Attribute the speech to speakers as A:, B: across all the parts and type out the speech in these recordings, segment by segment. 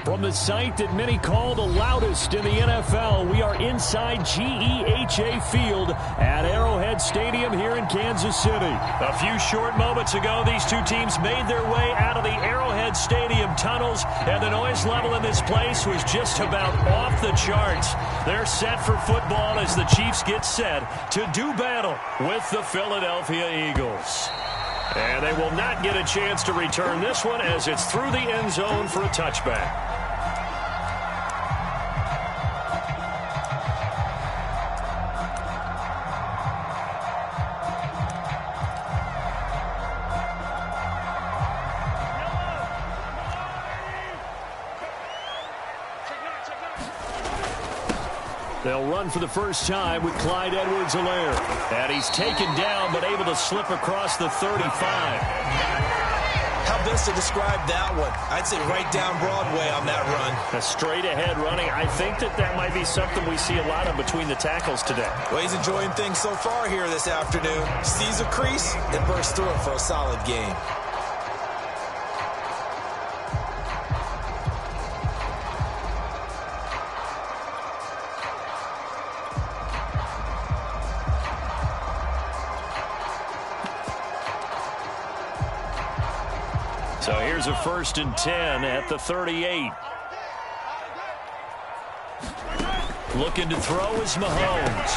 A: From the site that many call the loudest in the NFL, we are inside GEHA Field at Arrowhead Stadium here in Kansas City. A few short moments ago, these two teams made their way out of the Arrowhead Stadium tunnels, and the noise level in this place was just about off the charts. They're set for football as the Chiefs get set to do battle with the Philadelphia Eagles. And they will not get a chance to return this one as it's through the end zone for a touchback. They'll run for the first time with Clyde Edwards-Helaire. And he's taken down but able to slip across the 35.
B: How best to describe that one? I'd say right down Broadway on that run.
A: A straight-ahead running. I think that might be something we see a lot of between the tackles today.
B: Well, he's enjoying things so far here this afternoon. Sees a crease and bursts through it for a solid game.
A: So here's a 1st and 10 at the 38. Looking to throw is Mahomes.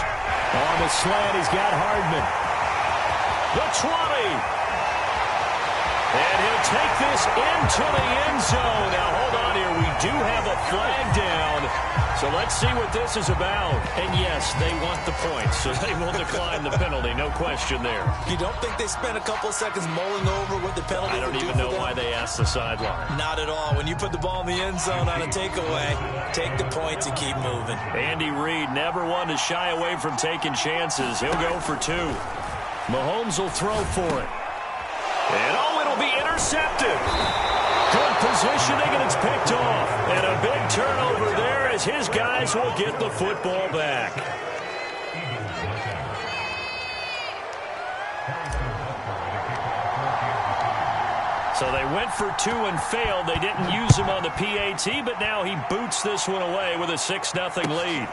A: On the slant, he's got Hardman. The 20. And he'll take this into the end zone. Now, hold on here. We do have a flag down. So let's see what this is about. And yes, they want the points, so they will decline the penalty. No question there.
B: You don't think they spent a couple of seconds mulling over what the penalty
A: I don't
B: would do
A: even know
B: for them?
A: why they asked the sideline.
B: Not at all. When you put the ball in the end zone on a takeaway, take the points and keep moving.
A: Andy Reid never one to shy away from taking chances. He'll go for 2. Mahomes will throw for it. And it'll be intercepted. Good positioning, and it's picked off. And a big turnover there as his guys will get the football back. So they went for 2 and failed. They didn't use him on the PAT, but now he boots this one away with a 6-0 lead.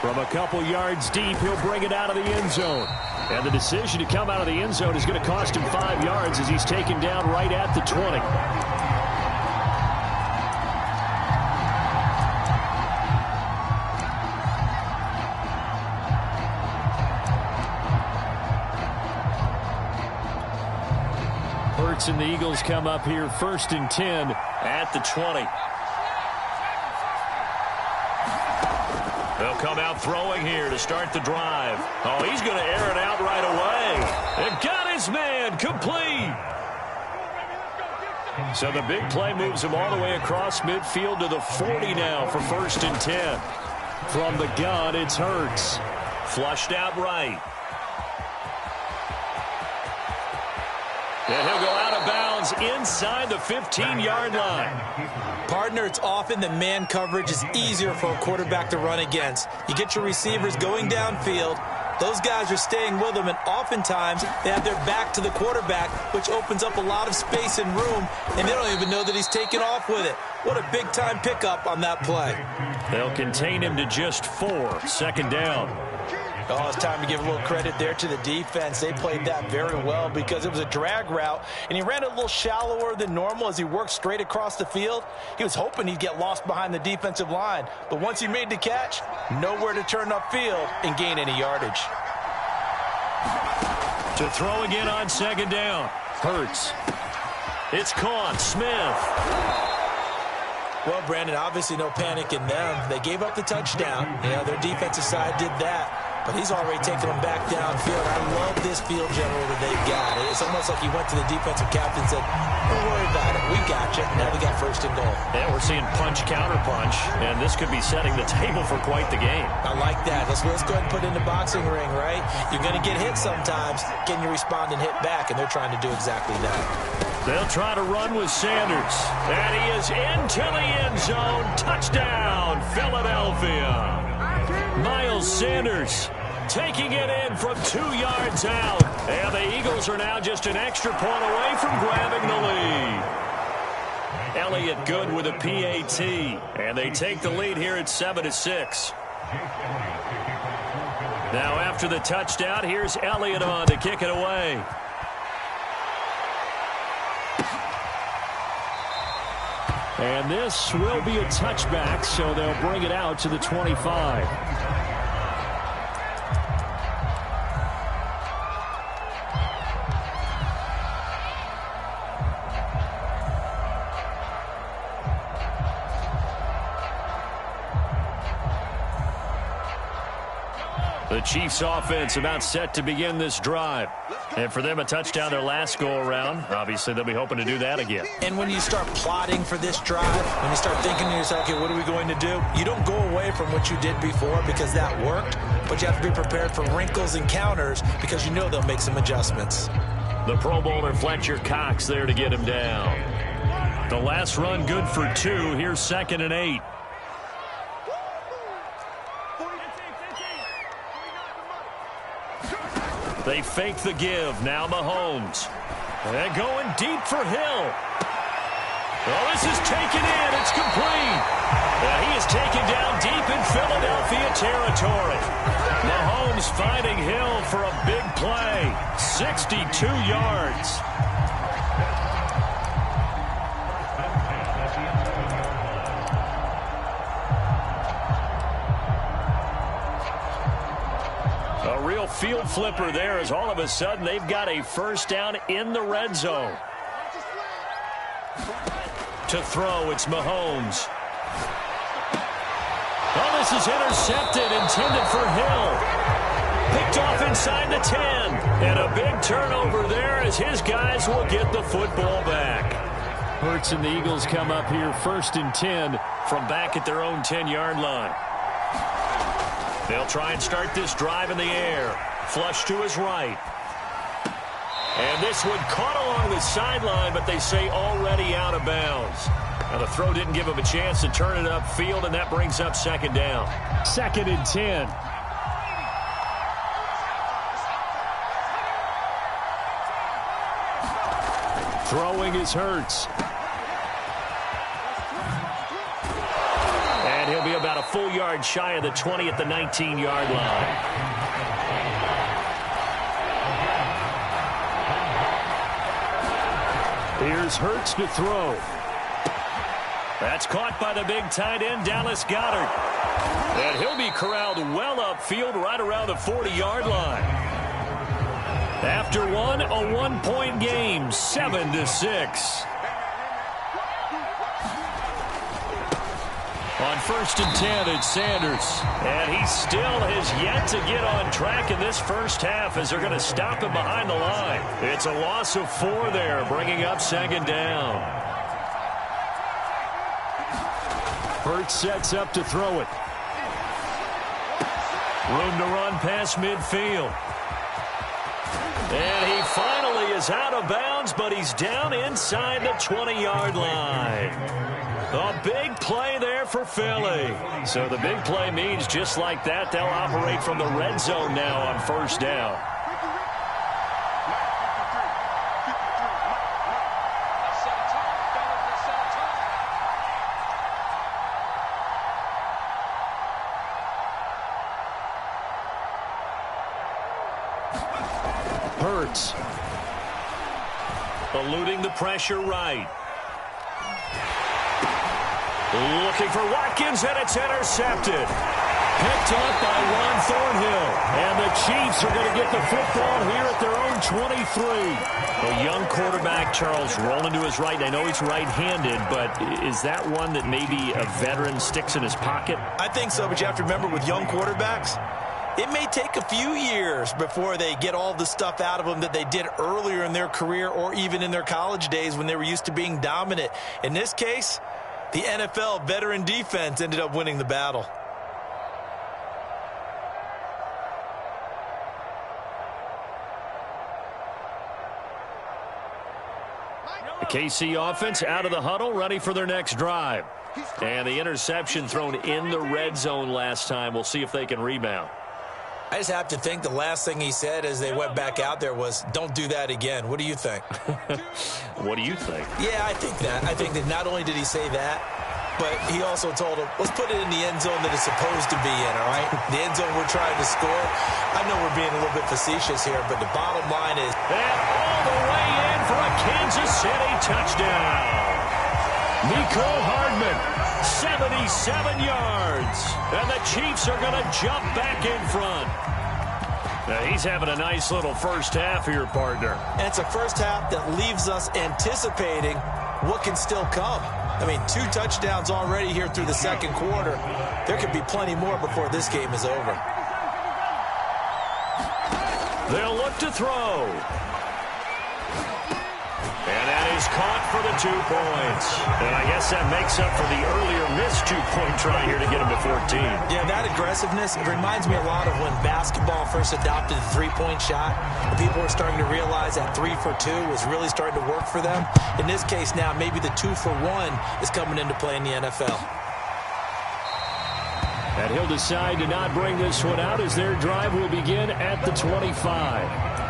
A: From a couple yards deep, he'll bring it out of the end zone. And the decision to come out of the end zone is going to cost him 5 yards as he's taken down right at the 20. Hurts and the Eagles come up here 1st and 10 at the 20. They'll come out throwing here to start the drive. Oh, he's going to air it out right away. They've got his man complete. So the big play moves him all the way across midfield to the 40 now for 1st and 10. From the gun, it's Hurts. Flushed out right. And he'll go out of bounds inside the 15-yard line.
B: Partner, it's often that man coverage is easier for a quarterback to run against. You get your receivers going downfield. Those guys are staying with him, and oftentimes they have their back to the quarterback, which opens up a lot of space and room, and they don't even know that he's taken off with it. What a big-time pickup on that play.
A: They'll contain him to just 4. 2nd down.
B: Oh, it's time to give a little credit there to the defense. They played that very well because it was a drag route, and he ran a little shallower than normal as he worked straight across the field. He was hoping he'd get lost behind the defensive line, but once he made the catch, nowhere to turn upfield and gain any yardage.
A: To throw again on 2nd down. Hurts. It's caught. Smith.
B: Well, Brandon, obviously no panic in them. They gave up the touchdown. Yeah, their defensive side did that. But he's already taken them back downfield. I love this field general that they've got. It's almost like he went to the defensive captain and said, don't worry about it. We got you. Now we got 1st and goal.
A: Yeah, we're seeing punch, counter punch, and this could be setting the table for quite the game.
B: I like that. Let's go ahead and put it in the boxing ring, right? You're going to get hit sometimes. Can you respond and hit back? And they're trying to do exactly that.
A: They'll try to run with Sanders. And he is into the end zone. Touchdown, Philadelphia. Miles Sanders taking it in from 2 yards out. And the Eagles are now just an extra point away from grabbing the lead. Elliott good with a PAT. And they take the lead here at 7-6. Now after the touchdown, here's Elliott on to kick it away. And this will be a touchback, so they'll bring it out to the 25. The Chiefs offense about set to begin this drive. And for them, a touchdown their last go-around. Obviously, they'll be hoping to do that again.
B: And when you start plotting for this drive, when you start thinking to yourself, okay, what are we going to do? You don't go away from what you did before because that worked, but you have to be prepared for wrinkles and counters because you know they'll make some adjustments.
A: The Pro Bowler Fletcher Cox there to get him down. The last run good for 2. Here's 2nd and 8. They fake the give. Now Mahomes. They're going deep for Hill. Well, this is taken in. It's complete. He is taken down deep in Philadelphia territory. Mahomes finding Hill for a big play. 62 yards. A real field flipper there as all of a sudden they've got a first down in the red zone. To throw, it's Mahomes. Oh, this is intercepted, intended for Hill. Picked off inside the 10. And a big turnover there as his guys will get the football back. Hurts and the Eagles come up here 1st and 10 from back at their own 10-yard line. They'll try and start this drive in the air. Flush to his right. And this one caught along the sideline, but they say already out of bounds. Now the throw didn't give him a chance to turn it upfield, and that brings up 2nd down. 2nd and 10. Throwing is Hurts. And he'll be about a full yard shy of the 20 at the 19-yard line. Here's Hurts to throw. That's caught by the big tight end, Dallas Goedert. And he'll be corralled well upfield right around the 40-yard line. After one, a one-point game, 7-6. On 1st and 10, it's Sanders. And he still has yet to get on track in this first half as they're going to stop him behind the line. It's a loss of 4 there, bringing up 2nd down. Hurts sets up to throw it. Room to run past midfield. And he finally is out of bounds, but he's down inside the 20-yard line. A big play there for Philly. So the big play means just like that, they'll operate from the red zone now on 1st down. Hurts. Eluding the pressure right. Looking for Watkins, and it's intercepted. Picked up by Ron Thornhill. And the Chiefs are going to get the football here at their own 23. A young quarterback, Charles, rolling to his right. I know he's right-handed, but is that one that maybe a veteran sticks in his pocket?
B: I think so, but you have to remember with young quarterbacks, it may take a few years before they get all the stuff out of them that they did earlier in their career or even in their college days when they were used to being dominant. In this case, the NFL veteran defense ended up winning the battle.
A: The KC offense out of the huddle, ready for their next drive. And the interception thrown in the red zone last time. We'll see if they can rebound.
B: I just have to think the last thing he said as they went back out there was, don't do that again. What do you think?
A: What do you think?
B: Yeah, I think that. I think that not only did he say that, but he also told him, let's put it in the end zone that it's supposed to be in, all right? The end zone we're trying to score. I know we're being a little bit facetious here, but the bottom line is...
A: And all the way in for a Kansas City touchdown. Nicole Hardman, 77 yards. And the Chiefs are going to jump back in front. Now, he's having a nice little first half here, partner.
B: And it's a first half that leaves us anticipating what can still come. I mean, 2 touchdowns already here through the second quarter. There could be plenty more before this game is over.
A: They'll look to throw. And that is caught for the 2 points. And I guess that makes up for the earlier missed 2-point try here to get him to 14.
B: Yeah, that aggressiveness, it reminds me a lot of when basketball first adopted the 3-point shot. And people were starting to realize that 3 for 2 was really starting to work for them. In this case now, maybe the 2 for 1 is coming into play in the NFL.
A: And he'll decide to not bring this one out as their drive will begin at the 25.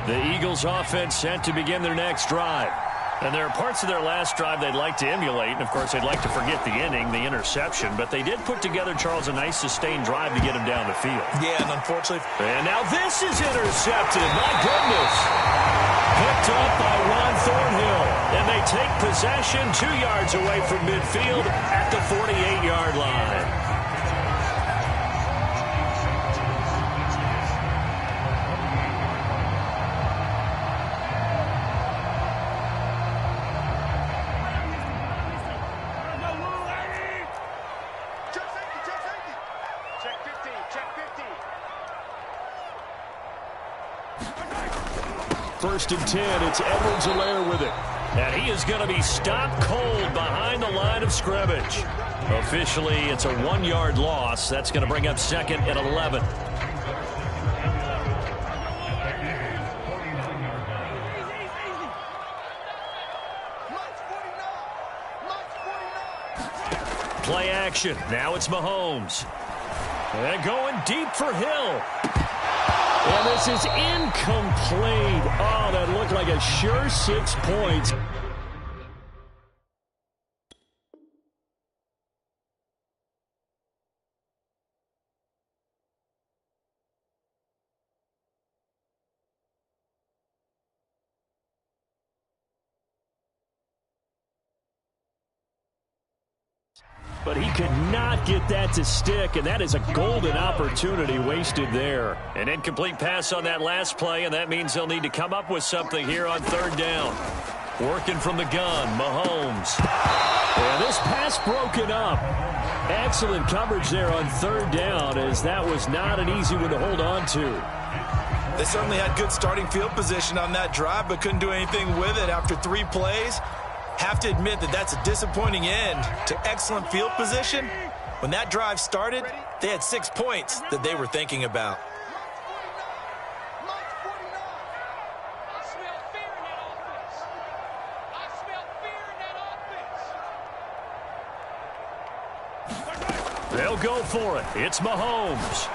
A: The Eagles offense set to begin their next drive. And there are parts of their last drive they'd like to emulate. And, of course, they'd like to forget the inning, the interception. But they did put together, Charles, a nice sustained drive to get him down the field.
B: Yeah, and unfortunately...
A: And now this is intercepted. My goodness. Picked up by Ron Thornhill. And they take possession 2 yards away from midfield at the 48-yard line. First and 10, it's Edwards-Helaire with it. And he is going to be stopped cold behind the line of scrimmage. Officially, it's a 1-yard loss. That's going to bring up second and 11. Play action. Now it's Mahomes. And going deep for Hill. And this is incomplete. Oh, that looked like a sure 6 points. But he could not get that to stick, and that is a golden opportunity wasted there. An incomplete pass on that last play, and that means they'll need to come up with something here on third down. Working from the gun, Mahomes. And this pass broken up. Excellent coverage there on third down, as that was not an easy one to hold on to.
B: They certainly had good starting field position on that drive, but couldn't do anything with it after 3 plays. Have to admit that that's a disappointing end to excellent field position. When that drive started, they had 6 points that they were thinking about.
A: They'll go for it. It's Mahomes.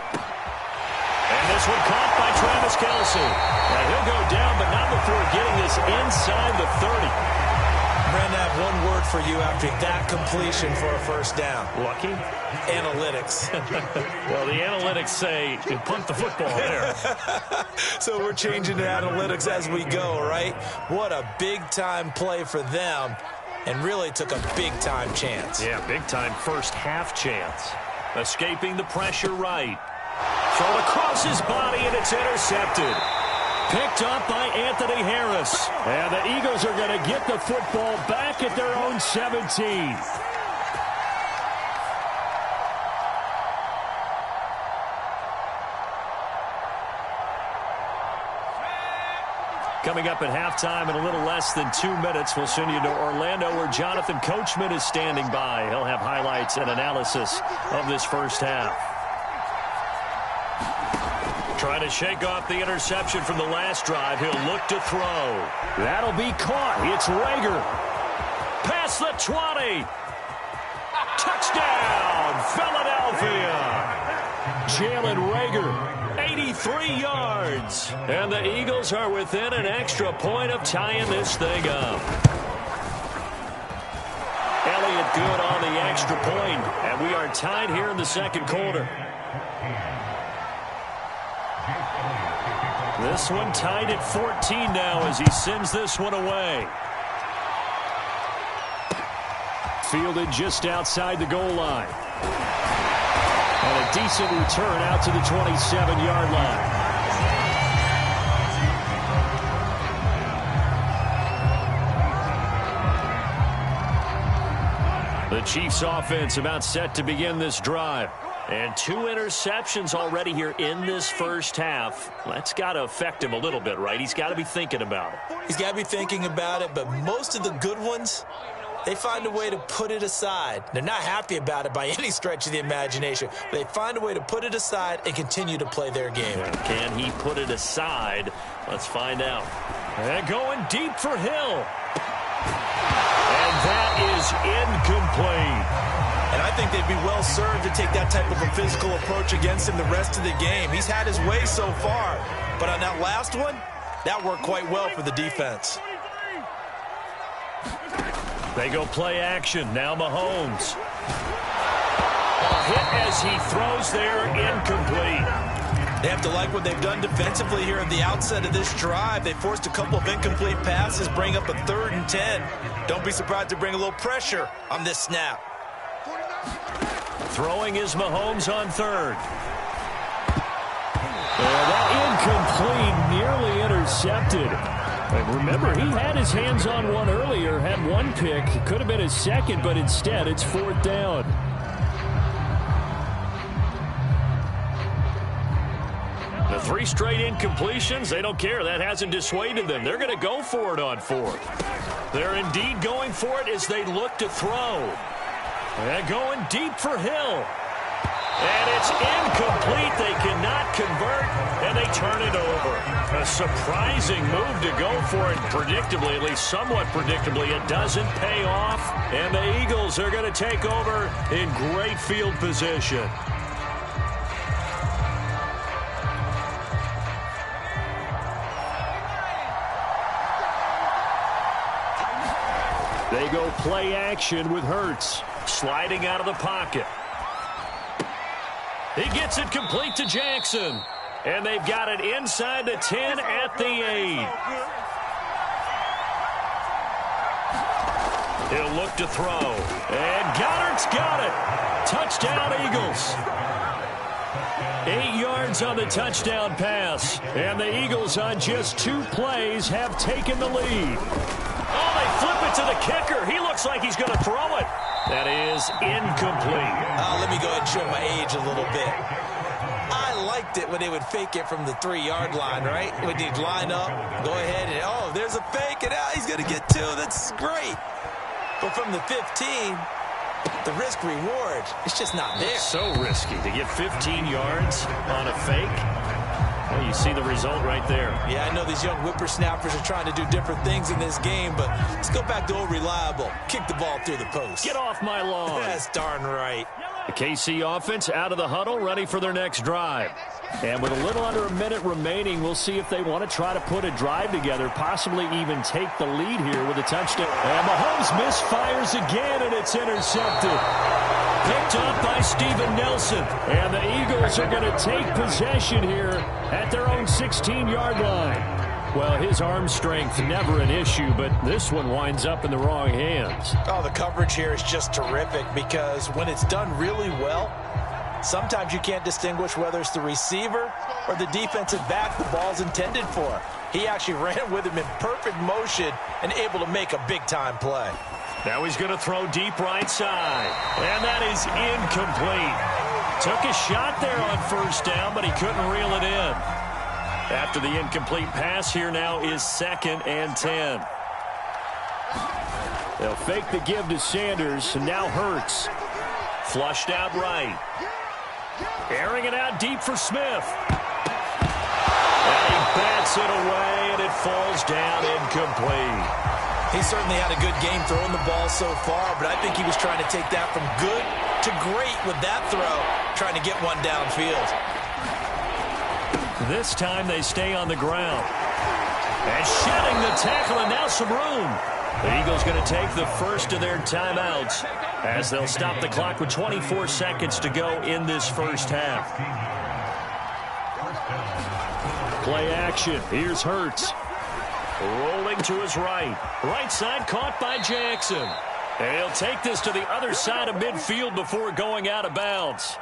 A: And this one caught by Travis Kelce. And he'll go down, but not before getting this inside the 30.
B: Brandon, I have one word for you after that completion for a first down.
A: Lucky?
B: Analytics.
A: Well, the analytics say you punt the football there.
B: So we're changing to analytics as we go, right? What a big-time play for them, and really took a big-time chance.
A: Yeah, big-time first half chance. Escaping the pressure right. Thrown across his body, and it's intercepted. Picked up by Anthony Harris. And the Eagles are going to get the football back at their own 17. Coming up at halftime in a little less than 2 minutes, we'll send you to Orlando where Jonathan Coachman is standing by. He'll have highlights and analysis of this first half. Trying to shake off the interception from the last drive. He'll look to throw. That'll be caught. It's Rager. past the 20. Touchdown, Philadelphia. Jalen Reagor, 83 yards. And the Eagles are within an extra point of tying this thing up. Elliott good on the extra point, and we are tied here in the second quarter. This one tied at 14 now as he sends this one away. Fielded just outside the goal line. And a decent return out to the 27-yard line. The Chiefs offense about set to begin this drive. And 2 interceptions already here in this first half. That's got to affect him a little bit, right? He's got to be thinking about it.
B: He's got to be thinking about it, but most of the good ones, they find a way to put it aside. They're not happy about it by any stretch of the imagination. They find a way to put it aside and continue to play their game.
A: Can he put it aside? Let's find out. And going deep for Hill. And that is incomplete.
B: And I think they'd be well served to take that type of a physical approach against him the rest of the game. He's had his way so far. But on that last one, that worked quite well for the defense.
A: They go play action. Now Mahomes. A hit as he throws there, incomplete.
B: They have to like what they've done defensively here at the outset of this drive. They forced a couple of incomplete passes, bring up a 3rd and 10. Don't be surprised to bring a little pressure on this snap.
A: Throwing is Mahomes on 3rd. That incomplete, nearly intercepted. And remember, he had his hands on one earlier, had one pick. It could have been his second, but instead it's 4th down. The 3 straight incompletions, they don't care. That hasn't dissuaded them. They're going to go for it on 4th. They're indeed going for it as they look to throw. And going deep for Hill. And it's incomplete. They cannot convert, and they turn it over. A surprising move to go for it. Predictably, at least somewhat predictably, it doesn't pay off. And the Eagles are going to take over in great field position. They go play action with Hurts. Sliding out of the pocket. He gets it complete to Jackson. And they've got it inside the 10 at the 8. He'll look to throw. And Goddard's got it. Touchdown, Eagles. 8 yards on the touchdown pass. And the Eagles on just 2 plays have taken the lead. Oh, they flip it to the kicker. He looks like he's going to throw it. That is incomplete.
B: Let me go ahead and show my age a little bit. I liked it when they would fake it from the 3-yard line, right? When they'd line up, go ahead and, oh, there's a fake, and he's going to get 2. That's great. But from the 15, the risk-reward, it's just not there.
A: So risky to get 15 yards on a fake. Well, you see the result right there.
B: Yeah, I know these young whippersnappers are trying to do different things in this game, but let's go back to old reliable. Kick the ball through the post.
A: Get off my lawn.
B: That's darn right.
A: The KC offense out of the huddle, ready for their next drive. And with a little under a minute remaining, we'll see if they want to try to put a drive together, possibly even take the lead here with a touchdown. And Mahomes misfires again, and it's intercepted. Picked up by Steven Nelson. And the Eagles are going to take possession here at their own 16-yard line. Well, his arm strength never an issue, but this one winds up in the wrong hands.
B: Oh, the coverage here is just terrific because when it's done really well, sometimes you can't distinguish whether it's the receiver or the defensive back the ball's intended for. He actually ran with him in perfect motion and able to make a big-time play.
A: Now he's going to throw deep right side. And that is incomplete. Took a shot there on first down, but he couldn't reel it in. After the incomplete pass, here now is 2nd and 10. They'll fake the give to Sanders, and now Hurts. Flushed out right. Airing it out deep for Smith. And he bats it away, and it falls down incomplete.
B: He certainly had a good game throwing the ball so far, but I think he was trying to take that from good to great with that throw, trying to get one downfield.
A: This time they stay on the ground. And shedding the tackle, and now some room. The Eagles going to take the first of their timeouts as they'll stop the clock with 24 seconds to go in this first half. Play action. Here's Hurts. Rolling to his right. Right side caught by Jackson. And he'll take this to the other side of midfield before going out of bounds.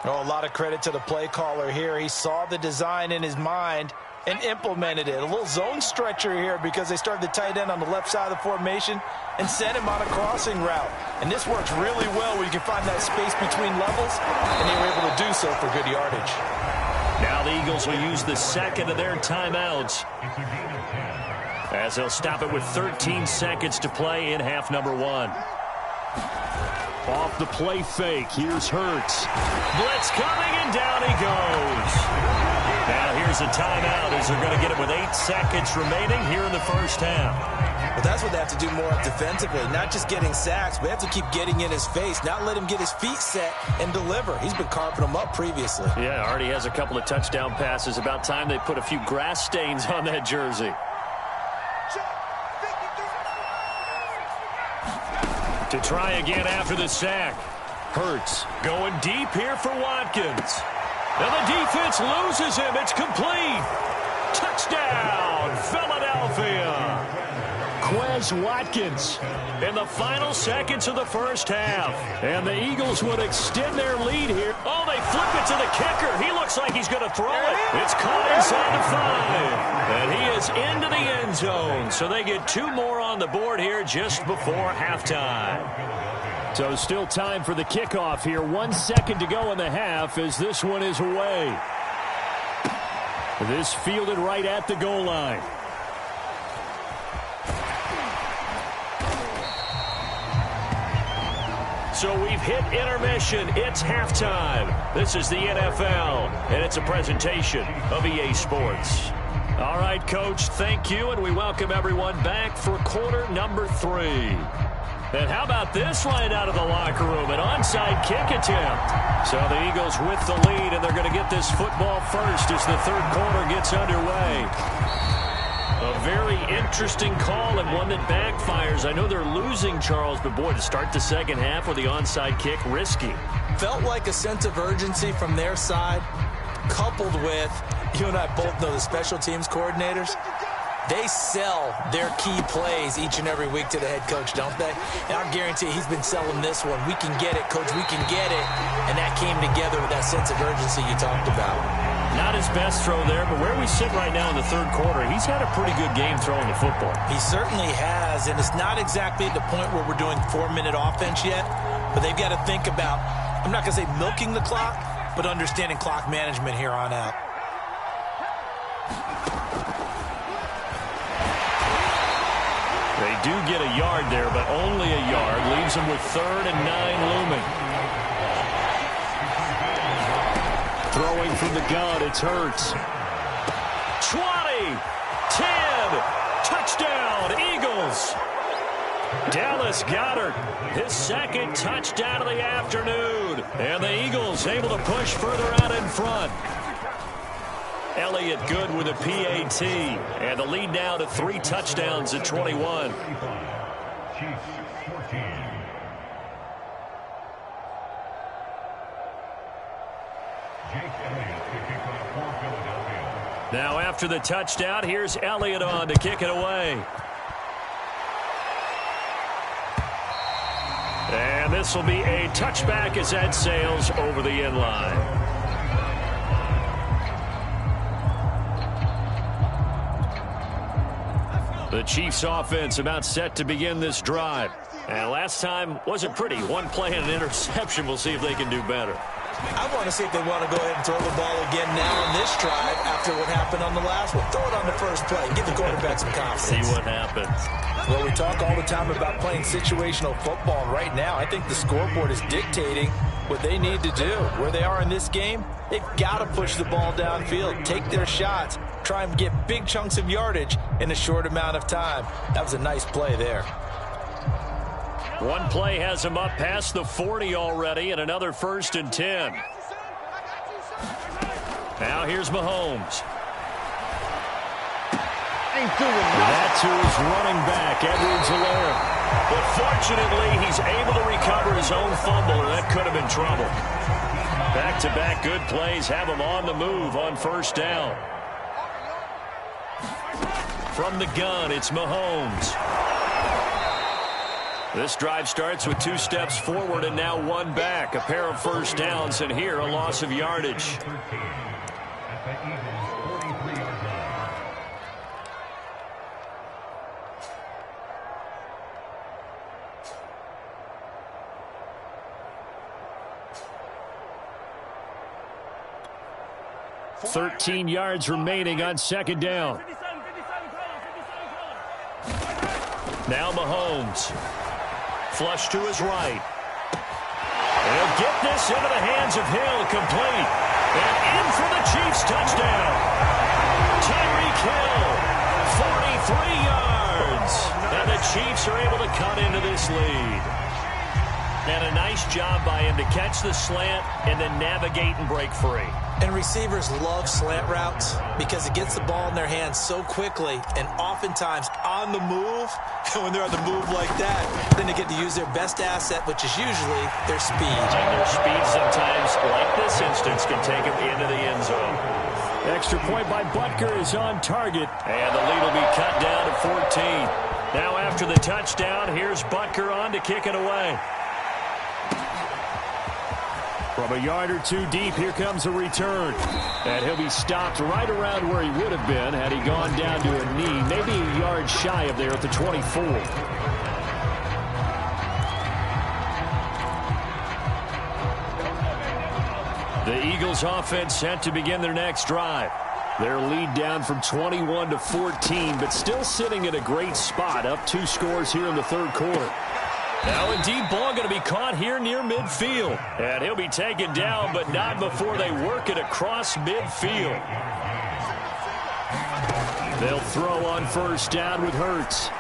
B: Oh, a lot of credit to the play caller here. He saw the design in his mind and implemented it. A little zone stretcher here because they started the tight end on the left side of the formation and sent him on a crossing route. And this works really well where you can find that space between levels, and they were able to do so for good yardage.
A: Now the Eagles will use the second of their timeouts as they'll stop it with 13 seconds to play in half number one. Off the play fake, here's Hurts. Blitz coming, and down he goes. Now here's a timeout as they're going to get it with 8 seconds remaining here in the first half.
B: Well, that's what they have to do more of defensively, not just getting sacks, but they have to keep getting in his face, not let him get his feet set and deliver. He's been carving them up previously.
A: Yeah, already has a couple of touchdown passes. About time they put a few grass stains on that jersey. To try again after the sack. Hurts going deep here for Watkins. And the defense loses him. It's complete. Touchdown, Philadelphia. Quez Watkins in the final seconds of the first half. And the Eagles would extend their lead here. Oh, they flip it to the kicker. He looks like he's going to throw it. It's caught inside the 5. And he is into the end zone. So they get 2 more on the board here just before halftime. So still time for the kickoff here. 1 second to go in the half as this one is away. This fielded right at the goal line. So we've hit intermission. It's halftime. This is the NFL, and it's a presentation of EA Sports. All right, Coach, thank you, and we welcome everyone back for quarter number 3. And how about this line out of the locker room? An onside kick attempt. So the Eagles with the lead, and they're going to get this football first as the third quarter gets underway. A very interesting call and one that backfires. I know they're losing, Charles, but boy, to start the second half with the onside kick, risky.
B: Felt like a sense of urgency from their side, coupled with, you and I both know the special teams coordinators. They sell their key plays each and every week to the head coach, don't they? And I guarantee he's been selling this one. We can get it, coach, we can get it. And that came together with that sense of urgency you talked about.
A: Not his best throw there, but where we sit right now in the third quarter, he's had a pretty good game throwing the football. He
B: certainly has, and it's not exactly at the point where we're doing 4-minute offense yet, but they've got to think about, I'm not going to say milking the clock, but understanding clock management here on out.
A: They do get a yard there, but only a yard. Leaves them with 3rd and 9 looming. Throwing from the gun, it's Hurts. 20, 10, touchdown, Eagles. Dallas Goedert, his second touchdown of the afternoon. And the Eagles able to push further out in front. Elliott good with a PAT. And the lead now to 3 touchdowns at 21. Now after the touchdown, here's Elliott on to kick it away. And this will be a touchback as that sails over the end line. The Chiefs offense about set to begin this drive. And last time wasn't pretty. One play and an interception. We'll see if they can do better.
B: I want to see if they want to go ahead and throw the ball again now on this drive after what happened on the last one. Throw it on the first play. Give the quarterback some confidence.
A: See what happens.
B: Well, we talk all the time about playing situational football. And right now, I think the scoreboard is dictating what they need to do. Where they are in this game, they've got to push the ball downfield, take their shots, try and get big chunks of yardage in a short amount of time. That was a nice play there.
A: One play has him up past the 40 already, and another 1st and 10. Now here's Mahomes. That's who is running back, Edwards-Helaire. But fortunately, he's able to recover his own fumble, or that could have been trouble. Back-to-back good plays have him on the move on 1st down. From the gun, it's Mahomes. This drive starts with 2 steps forward and now 1 back. A pair of 1st downs, and here a loss of yardage. $13 yards remaining on 2nd down. Now Mahomes. Flush to his right. He'll get this into the hands of Hill, complete. And in for the Chiefs touchdown. Tyreek Hill, 43 yards. And the Chiefs are able to cut into this lead. And a nice job by him to catch the slant and then navigate and break free.
B: And receivers love slant routes because it gets the ball in their hands so quickly and oftentimes on the move. And when they're on the move like that, then they get to use their best asset, which is usually their speed.
A: And their speed sometimes, like this instance, can take them into the end zone. Extra point by Butker is on target. And the lead will be cut down to 14. Now after the touchdown, here's Butker on to kick it away. From a yard or 2 deep, here comes a return. And he'll be stopped right around where he would have been had he gone down to a knee, maybe a yard shy of there at the 24. The Eagles offense set to begin their next drive. Their lead down from 21 to 14, but still sitting at a great spot, up 2 scores here in the 3rd quarter. Now a deep ball going to be caught here near midfield. And he'll be taken down, but not before they work it across midfield. They'll throw on 1st down with Hurts.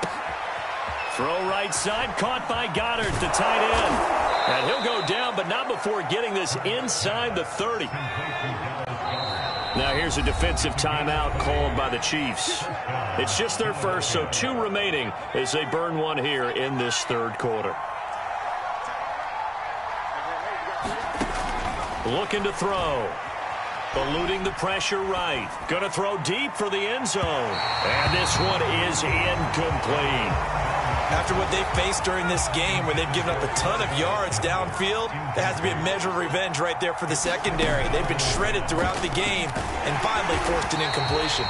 A: Throw right side, caught by Goddard, the tight end. And he'll go down, but not before getting this inside the 30. Now here's a defensive timeout called by the Chiefs. It's just their first, so 2 remaining as they burn one here in this 3rd quarter. Looking to throw. Eluding the pressure right. Going to throw deep for the end zone. And this one is incomplete.
B: After what they faced during this game where they've given up a ton of yards downfield, there has to be a measure of revenge right there for the secondary. They've been shredded throughout the game and finally forced an incompletion.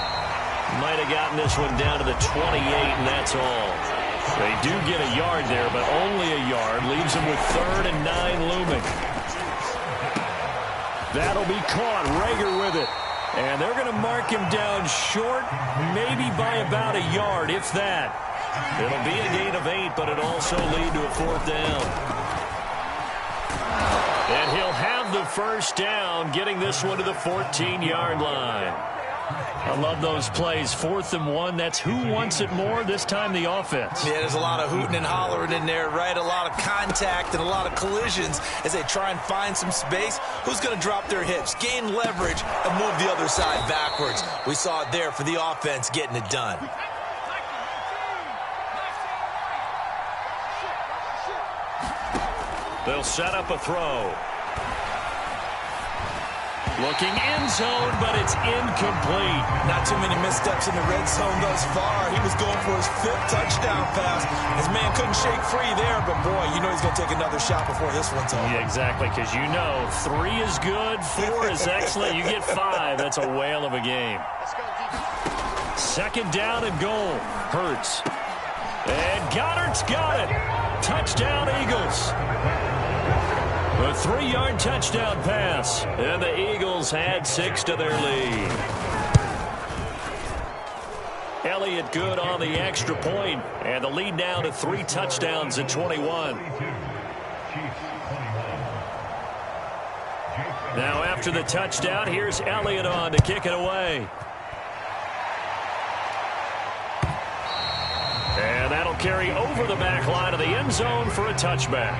A: Might have gotten this one down to the 28, and that's all. They do get a yard there, but only a yard. Leaves them with 3rd and 9 looming. That'll be caught. Rager with it. And they're going to mark him down short, maybe by about a yard, if that. It'll be a gain of 8, but it'll also lead to a 4th down. And he'll have the 1st down, getting this one to the 14-yard line. I love those plays. 4th and 1, that's who wants it more, this time the offense.
B: Yeah, there's a lot of hooting and hollering in there, right? A lot of contact and a lot of collisions as they try and find some space. Who's going to drop their hips, gain leverage, and move the other side backwards? We saw it there for the offense getting it done.
A: They'll set up a throw. Looking end zone, but it's incomplete.
B: Not too many missteps in the red zone thus far. He was going for his 5th touchdown pass. His man couldn't shake free there, but boy, you know he's going to take another shot before this one's over.
A: Yeah, exactly, because you know 3 is good, 4 is excellent. You get 5, that's a whale of a game. 2nd down and goal. Hurts. And Goddard's got it. Touchdown, Eagles. A 3-yard touchdown pass. And the Eagles add 6 to their lead. Elliott good on the extra point. And the lead now to 3 touchdowns at 21. Now after the touchdown, here's Elliott on to kick it away. carry over the back line of the end zone for a touchback.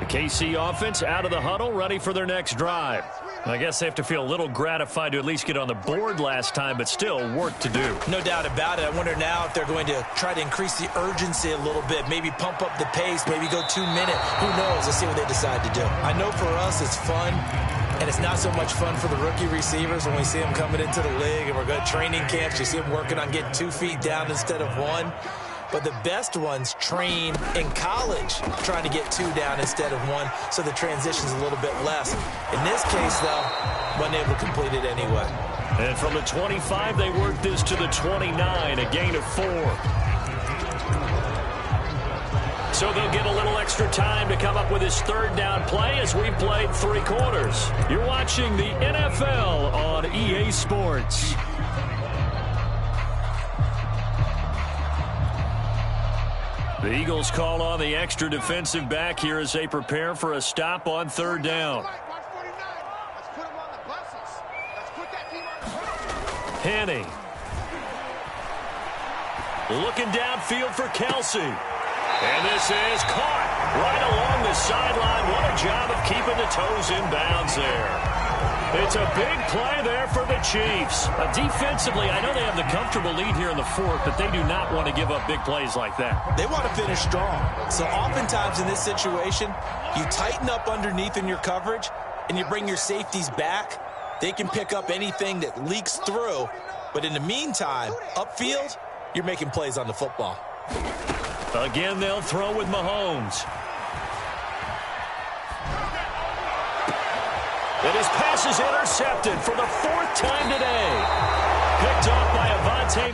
A: KC offense out of the huddle, ready for their next drive. I guess they have to feel a little gratified to at least get on the board last time, but still work to do.
B: No doubt about it. I wonder now if they're going to try to increase the urgency a little bit, maybe pump up the pace, maybe go 2 minute. Who knows? Let's see what they decide to do. I know for us it's fun, and it's not so much fun for the rookie receivers when we see them coming into the league and we're going to training camps. You see them working on getting 2 feet down instead of 1. But the best ones train in college trying to get 2 down instead of 1, so the transition's a little bit less. In this case, though, wasn't able to complete it anyway.
A: And from the 25, they work this to the 29, a gain of 4. So they'll get a little extra time to come up with his third down play as we've played 3 quarters. You're watching the NFL on EA Sports. The Eagles call on the extra defensive back here as they prepare for a stop on third down. Henning. Looking downfield for Kelsey. And this is caught right along the sideline. What a job of keeping the toes in bounds there. It's a big play there for the Chiefs. Defensively, I know they have the comfortable lead here in the 4th, but they do not want to give up big plays like that.
B: They want to finish strong. So oftentimes in this situation, you tighten up underneath in your coverage, and you bring your safeties back. They can pick up anything that leaks through. But in the meantime, upfield, you're making plays on the football.
A: Again, they'll throw with Mahomes. And his pass is intercepted for the 4th time today. Picked off by Avante.